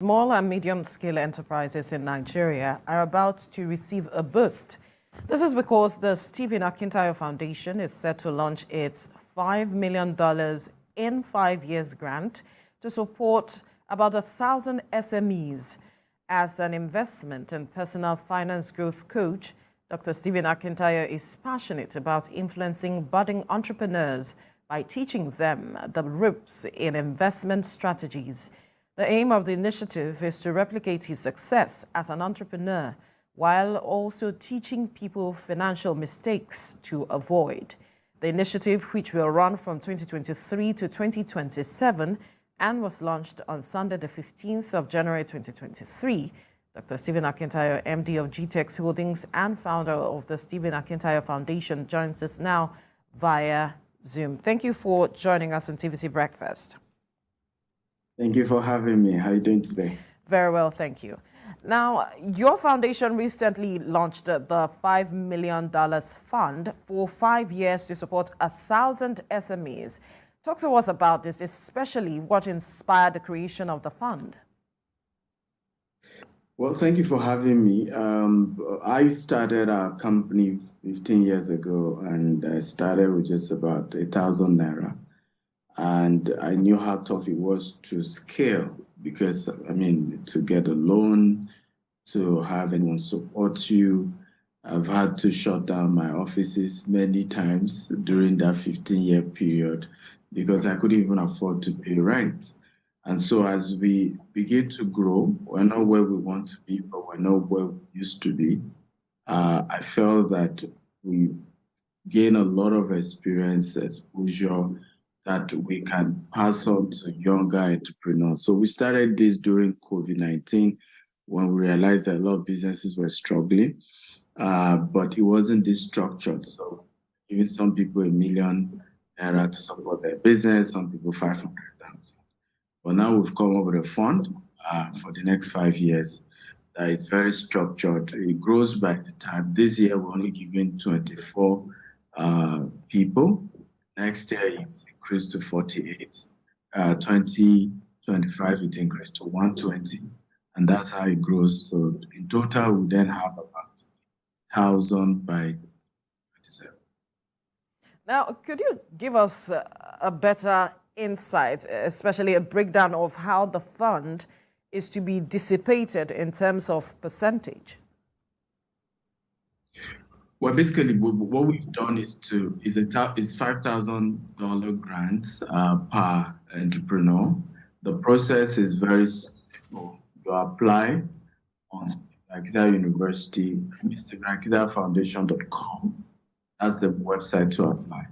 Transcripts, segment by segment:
Small and medium-scale enterprises in Nigeria are about to receive a boost. This is because the Stephen Akintayo Foundation is set to launch its $5 million in 5 years grant to support about 1,000 SMEs. As an investment and personal finance growth coach, Dr. Stephen Akintayo is passionate about influencing budding entrepreneurs by teaching them the ropes in investment strategies. The aim of the initiative is to replicate his success as an entrepreneur while also teaching people financial mistakes to avoid. The initiative, which will run from 2023 to 2027 and was launched on Sunday, the 15th of January 2023, Dr. Stephen Akintayo, MD of GTEX Holdings and founder of the Stephen Akintayo Foundation, joins us now via Zoom. Thank you for joining us on TVC Breakfast. Thank you for having me. How are you doing today? Very well, thank you. Now, your foundation recently launched the $5 million fund for 5 years to support 1,000 SMEs. Talk to us about this, especially what inspired the creation of the fund. Well, thank you for having me. I started our company 15 years ago, and I started with just about 1,000 naira. And I knew how tough it was to scale because, I mean, to get a loan, to have anyone support you. I've had to shut down my offices many times during that 15-year period because I couldn't even afford to pay rent. And so as we begin to grow, we're not where we want to be, but we're not where we used to be. I felt that we gain a lot of experience, exposure, that we can pass on to younger entrepreneurs. So we started this during COVID-19 when we realized that a lot of businesses were struggling, but it wasn't this structured. So giving some people $1 million naira to support their business, some people 500,000. But now we've come up with a fund for the next 5 years that is very structured. It grows by the time. This year we're only giving 24 people. Next year, it's increased to 48. 2025, it increased to 120. And that's how it grows. So in total, we then have about 1,000 by 27. Now, could you give us a better insight, especially a breakdown of how the fund is to be dissipated in terms of percentage? Well, basically, what we've done is $5,000 grants per entrepreneur. The process is very simple. You apply on Akintayo University, MrAkintayoFoundation.com. That's the website to apply.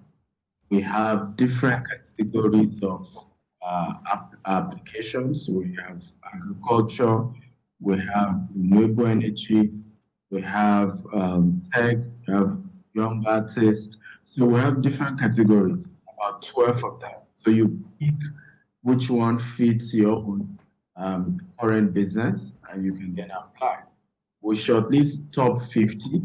We have different categories of applications. We have agriculture, we have renewable energy, we have tech, we have young artists. So we have different categories, about 12 of them. So you pick which one fits your own current business, and you can then apply. We shortlist top 50,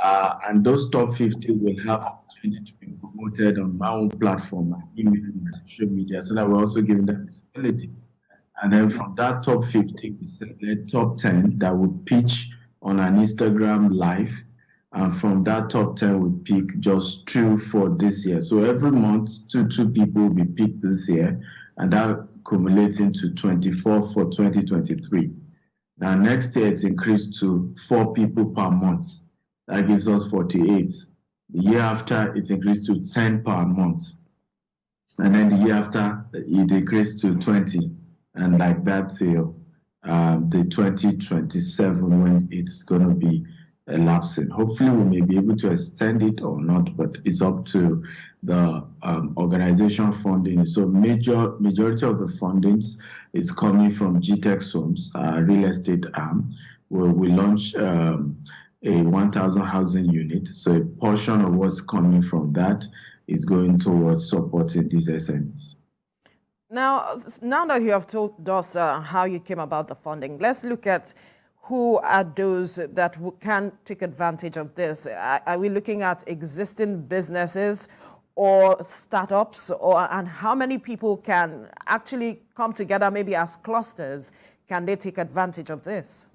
and those top 50 will have opportunity to be promoted on my own platform, my email, and social media, so that we're also giving them visibility. And then from that top 50, we select top 10 that would pitch on an Instagram live. And from that top 10, we pick just 2 for this year. So every month, two people will be picked this year, and that accumulates into 24 for 2023. Now, next year, it's increased to 4 people per month. That gives us 48. The year after, it increased to 10 per month. And then the year after, it increased to 20. And like that till the 2027 when it's going to be elapsing. Hopefully, we may be able to extend it or not, but it's up to the organization funding. So majority of the fundings is coming from GTEX Homes, real estate arm, where we launch a 1,000 housing unit. So a portion of what's coming from that is going towards supporting these SMEs. Now that you have told us how you came about the funding, let's look at who are those that can take advantage of this. Are we looking at existing businesses or startups, and how many people can actually come together maybe as clusters, can they take advantage of this?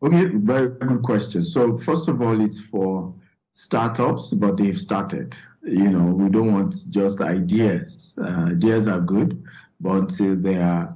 Okay, very good question. So first of all, it's for startups, but they've started. We don't want just ideas. Ideas are good, but until they are,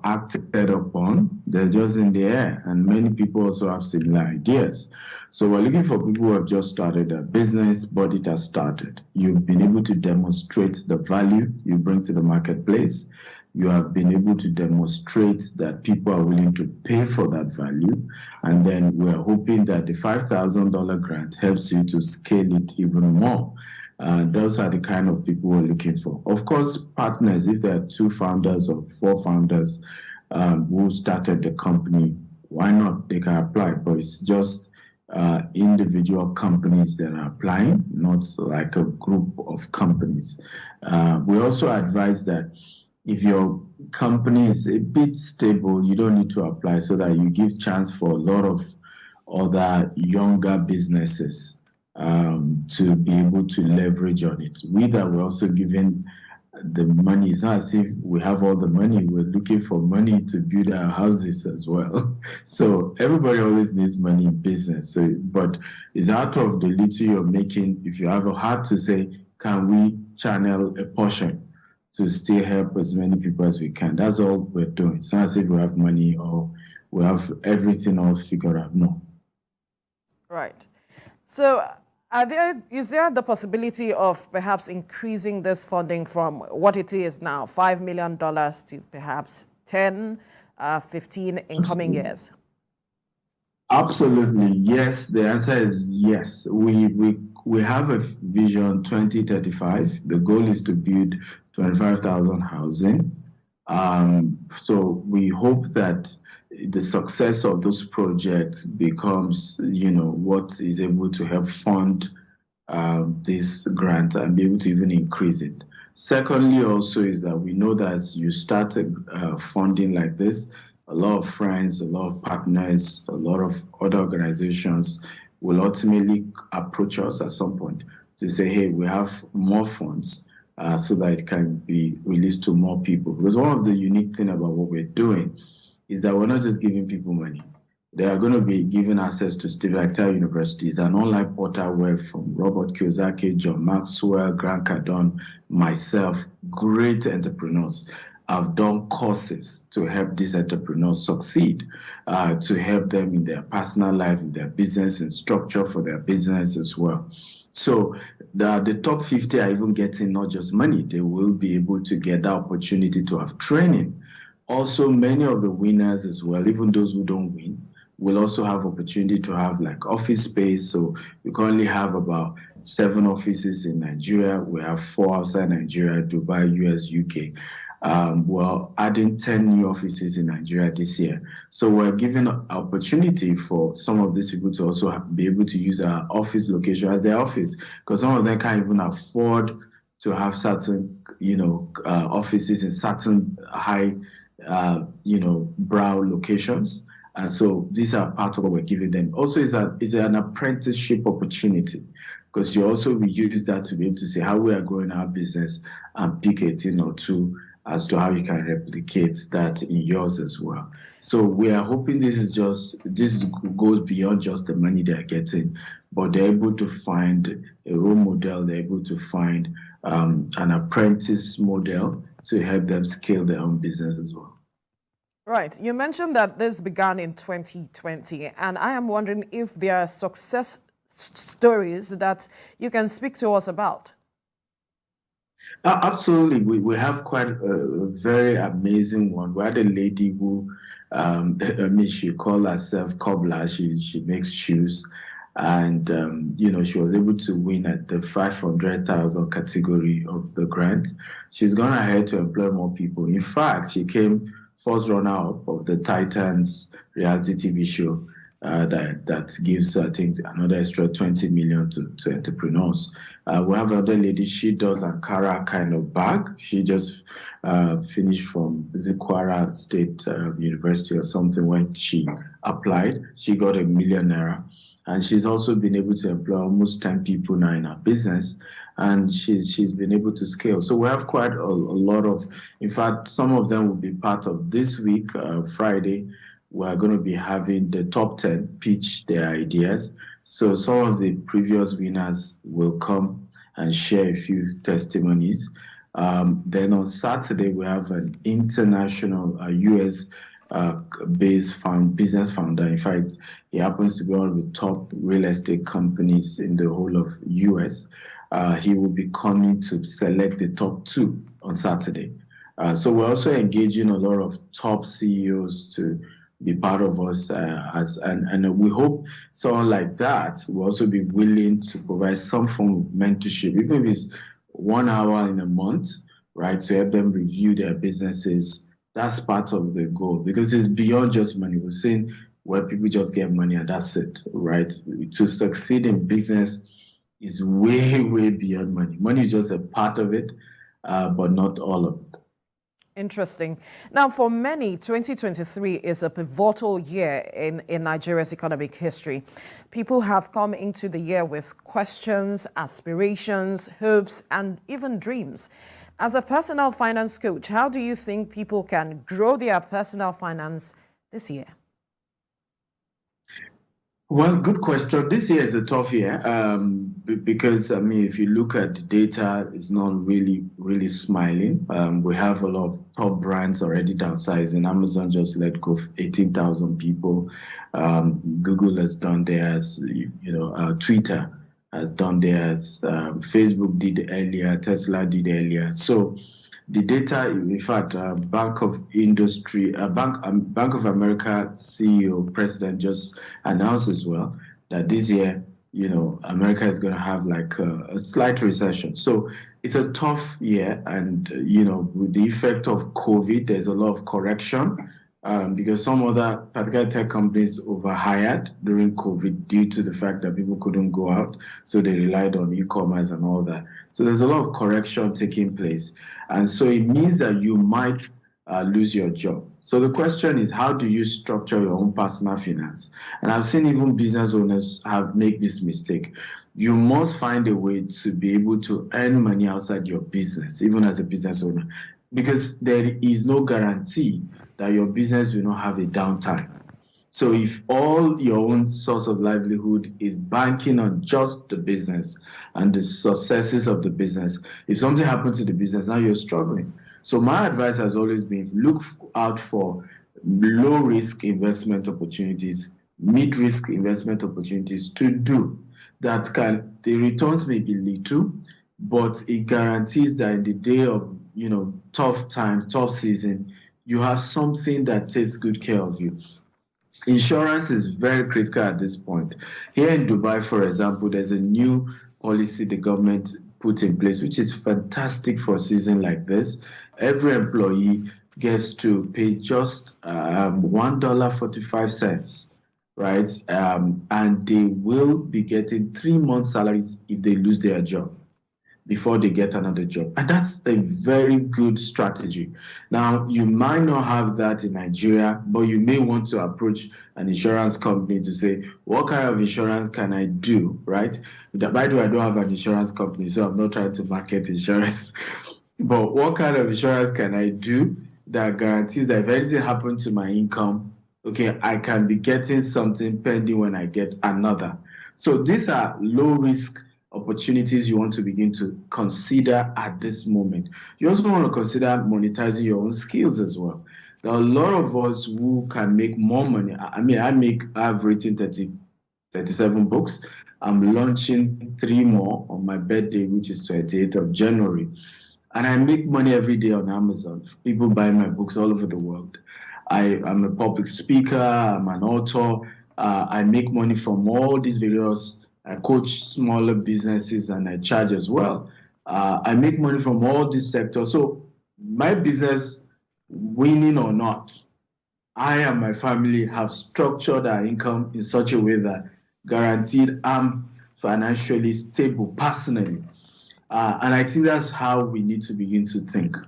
acted upon, they're just in the air. And many people also have similar ideas. So we're looking for people who have just started a business, but it has started. You've been able to demonstrate the value you bring to the marketplace. You have been able to demonstrate that people are willing to pay for that value. And then we're hoping that the $5,000 grant helps you to scale it even more. Those are the kind of people we're looking for. Of course, partners, if there are 2 founders or 4 founders who started the company, why not? They can apply, but it's just individual companies that are applying, not like a group of companies. We also advise that if your company is a bit stable, you don't need to apply, so that you give chance for a lot of other younger businesses to be able to leverage on it. We're also giving the money. It's not as if we have all the money. We're looking for money to build our houses as well. So everybody always needs money in business. But it's out of the little you're making. If you have a heart to say, can we channel a portion to still help as many people as we can? That's all we're doing. It's not as if we have money or we have everything all figured out. No. Right. So is there the possibility of perhaps increasing this funding from what it is now, $5 million, to perhaps 10, 15 in coming years? Absolutely, yes. The answer is yes. We have a vision 2035. The goal is to build 25,000 housing. So we hope that the success of those projects becomes, what is able to help fund this grant and be able to even increase it. Secondly, also is that we know that as you start funding like this, a lot of friends, a lot of partners, a lot of other organizations will ultimately approach us at some point to say, hey, we have more funds so that it can be released to more people. Because one of the unique things about what we're doing is that we're not just giving people money. They are going to be given access to Akintayo universities, an online portal where from Robert Kiyosaki, John Maxwell, Grant Cardone, myself, great entrepreneurs have done courses to help these entrepreneurs succeed, to help them in their personal life, in their business, and structure for their business as well. So the top 50 are even getting not just money, they will be able to get the opportunity to have training. Also, many of the winners as well, even those who don't win, will also have opportunity to have like office space. So we currently have about 7 offices in Nigeria. We have 4 outside Nigeria, Dubai, US, UK. We're adding 10 new offices in Nigeria this year. So we're giving an opportunity for some of these people to also be able to use our office location as their office, because some of them can't even afford to have certain, offices in certain high, brow locations. And so these are part of what we're giving them. Also, is an apprenticeship opportunity, because you also will use that to be able to say how we are growing our business and pick a thing or two as to how you can replicate that in yours as well. So we are hoping this goes beyond just the money they're getting, but they're able to find a role model, they're able to find an apprentice model to help them scale their own business as well. Right. You mentioned that this began in 2020, and I am wondering if there are success stories that you can speak to us about. Absolutely. We have quite a very amazing one. We had a lady who, she called herself cobbler. She makes shoes. And, she was able to win at the 500,000 category of the grant. She's gone ahead to employ more people. In fact, she came first runner-up of the Titans reality TV show that gives, I think, another extra 20 million to entrepreneurs. We have another lady, she does Ankara kind of bag. She just finished from Kwara State University or something. When she applied, she got $1 million. And she's also been able to employ almost 10 people now in her business, and she's been able to scale. So we have quite a lot of, in fact, some of them will be part of this week, Friday. We're going to be having the top 10 pitch their ideas. So some of the previous winners will come and share a few testimonies. Then on Saturday, we have an international US based business founder. In fact, he happens to be one of the top real estate companies in the whole of US. He will be coming to select the top 2 on Saturday. So we're also engaging a lot of top CEOs to be part of us, and we hope someone like that will also be willing to provide some form of mentorship, even if it's 1 hour in a month, right, to help them review their businesses. That's part of the goal, because it's beyond just money. We've seen where people just get money and that's it, right? To succeed in business is way, way beyond money. Money is just a part of it, but not all of it. Interesting. Now, for many, 2023 is a pivotal year in Nigeria's economic history. People have come into the year with questions, aspirations, hopes, and even dreams. As a personal finance coach, how do you think people can grow their personal finance this year? Well, good question. This year is a tough year because, I mean, if you look at the data, it's not really smiling. We have a lot of top brands already downsizing. Amazon just let go of 18,000 people. Google has done theirs, Twitter has done theirs. Facebook did earlier, Tesla did earlier. So the data, in fact, Bank of America CEO, president just announced as well that this year, America is going to have like a slight recession. So it's a tough year, and with the effect of COVID, there's a lot of correction because some other, particularly tech companies, overhired during COVID due to the fact that people couldn't go out, so they relied on e-commerce and all that. So there's a lot of correction taking place. And so it means that you might lose your job. So the question is, how do you structure your own personal finance? And I've seen even business owners make this mistake. You must find a way to be able to earn money outside your business, even as a business owner, because there is no guarantee that your business will not have a downtime. So if all your own source of livelihood is banking on just the business and the successes of the business, if something happens to the business, now you're struggling. So my advice has always been, look out for low-risk investment opportunities, mid-risk investment opportunities to do that the returns may be little, but it guarantees that in the day of, tough time, tough season, you have something that takes good care of you. Insurance is very critical at this point. Here in Dubai, for example, there's a new policy the government put in place, which is fantastic for a season like this. Every employee gets to pay just $1.45, right? And they will be getting 3 months' salaries if they lose their job before they get another job. And that's a very good strategy. Now, you might not have that in Nigeria, but you may want to approach an insurance company to say, what kind of insurance can I do, right? By the way, I don't have an insurance company, so I'm not trying to market insurance. But what kind of insurance can I do that guarantees that if anything happens to my income, okay, I can be getting something pending when I get another. So these are low risk opportunities you want to begin to consider at this moment. You also want to consider monetizing your own skills as well. There are a lot of us who can make more money. I mean, I've written 37 books. I'm launching 3 more on my birthday, which is 28th of January. And I make money every day on Amazon. People buy my books all over the world. I'm a public speaker. I'm an author. I make money from all these various. I coach smaller businesses and I charge as well. I make money from all these sectors. So my business, winning or not, I and my family have structured our income in such a way that guaranteed I'm financially stable personally. And I think that's how we need to begin to think.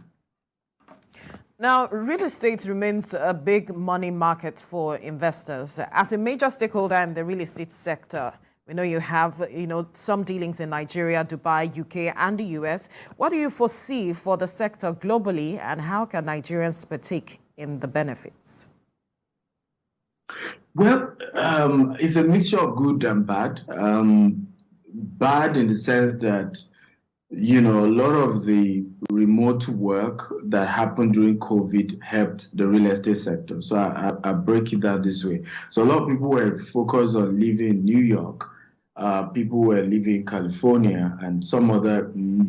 Now, real estate remains a big money market for investors. As a major stakeholder in the real estate sector, we know you have, some dealings in Nigeria, Dubai, UK, and the US. What do you foresee for the sector globally, and how can Nigerians partake in the benefits? Well, it's a mixture of good and bad. Bad in the sense that, a lot of the remote work that happened during COVID helped the real estate sector. So I break it down this way. So a lot of people were focused on living in New York. People were living in California and some other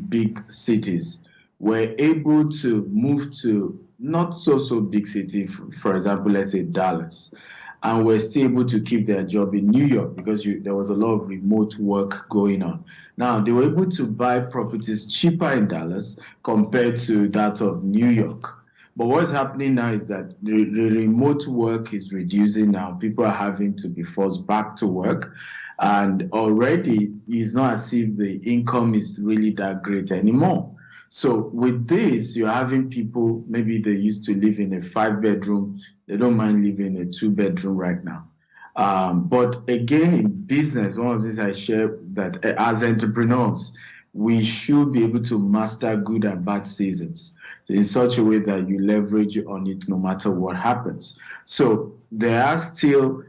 big cities were able to move to not so big city, for example, let's say Dallas, and were still able to keep their job in New York because there was a lot of remote work going on. Now, they were able to buy properties cheaper in Dallas compared to that of New York. But what's happening now is that the remote work is reducing now. People are having to be forced back to work. And already, it's not as if the income is really that great anymore. So with this, you're having people, maybe they used to live in a 5-bedroom, they don't mind living in a 2-bedroom right now. But again, in business, one of these I share that as entrepreneurs, we should be able to master good and bad seasons in such a way that you leverage on it no matter what happens. So there are still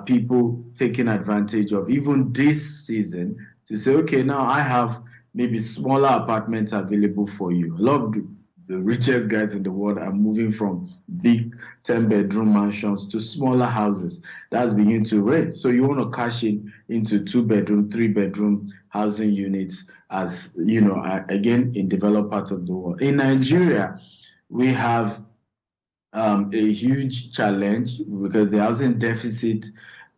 people taking advantage of even this season to say, okay, now I have maybe smaller apartments available for you. A lot of the richest guys in the world are moving from big 10-bedroom mansions to smaller houses. That's beginning to rate. So you want to cash into 2-bedroom, 3-bedroom housing units as, again, in developed parts of the world. In Nigeria, we have a huge challenge because the housing deficit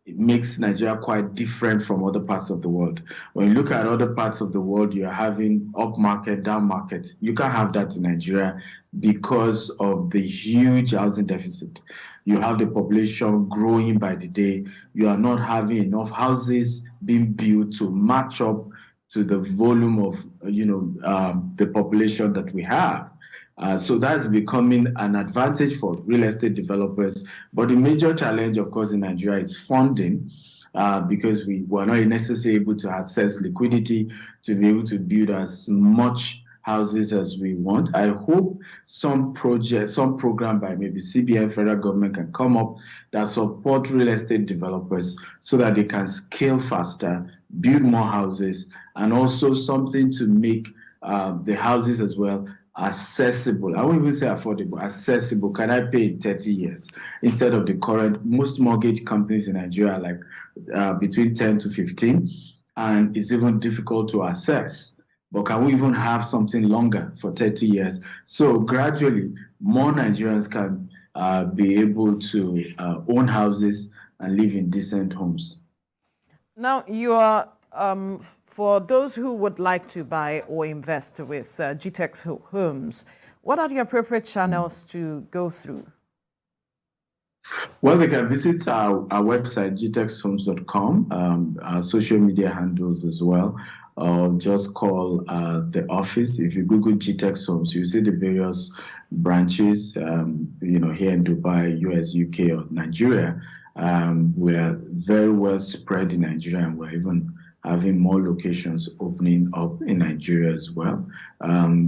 makes Nigeria quite different from other parts of the world. When you look at other parts of the world, you're having up market, down market. You can't have that in Nigeria because of the huge housing deficit. You have the population growing by the day. You are not having enough houses being built to match up to the volume of, the population that we have. So that's becoming an advantage for real estate developers. But the major challenge, of course, in Nigeria is funding, because we were not necessarily able to access liquidity to be able to build as much houses as we want. I hope some program by maybe CBN, federal government, can come up that support real estate developers so that they can scale faster, build more houses, and also something to make the houses as well accessible. I won't even say affordable, accessible. Can I pay in 30 years instead of the current? Most mortgage companies in Nigeria are like between 10 to 15, and it's even difficult to access. But can we even have something longer for 30 years? So gradually, more Nigerians can be able to own houses and live in decent homes. Now, you are for those who would like to buy or invest with GTEx Homes, what are the appropriate channels to go through? Well, they can visit our website, gtexhomes.com, our social media handles as well, or just call the office. If you Google GTEx Homes, you see the various branches, here in Dubai, US, UK, or Nigeria. We are very well spread in Nigeria, and we're even having more locations opening up in Nigeria as well.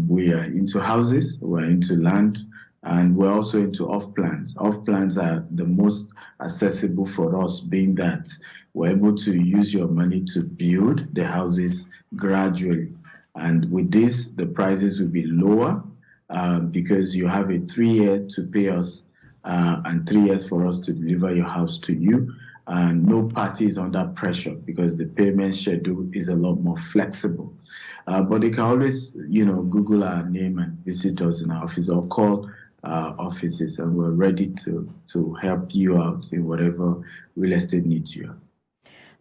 We are into houses, we're into land, and we're also into off-plans. Off-plans are the most accessible for us, being that we're able to use your money to build the houses gradually. And with this, the prices will be lower because you have a 3-year to pay us and 3 years for us to deliver your house to you. And no party is under pressure because the payment schedule is a lot more flexible. But they can always, Google our name and visit us in our office or call offices, and we're ready to help you out in whatever real estate needs you have.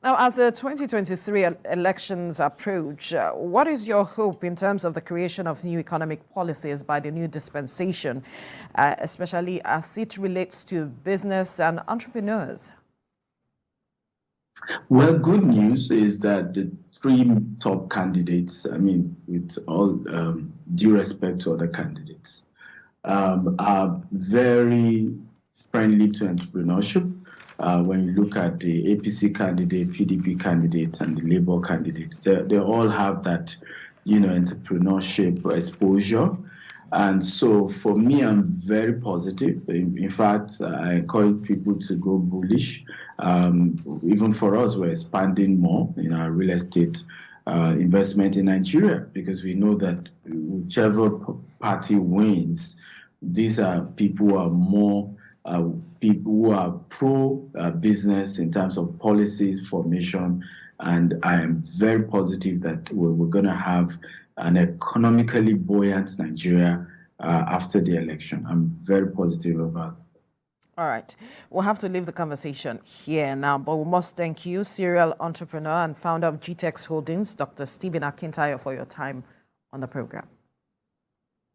Now, as the 2023 elections approach, what is your hope in terms of the creation of new economic policies by the new dispensation, especially as it relates to business and entrepreneurs? Well, good news is that the 3 top candidates, with all due respect to other candidates, are very friendly to entrepreneurship. When you look at the APC candidate, PDP candidate, and the Labour candidates, they all have that, entrepreneurship exposure. And so for me, I'm very positive. In fact, I encourage people to go bullish. Even for us, we're expanding more in our real estate investment in Nigeria because we know that whichever party wins, these are people who are more people who are pro business in terms of policies formation, and I am very positive that we're going to have an economically buoyant Nigeria after the election. I'm very positive about it. All right. We'll have to leave the conversation here now, but we must thank you, serial entrepreneur and founder of GTEX Holdings, Dr. Stephen Akintayo, for your time on the program.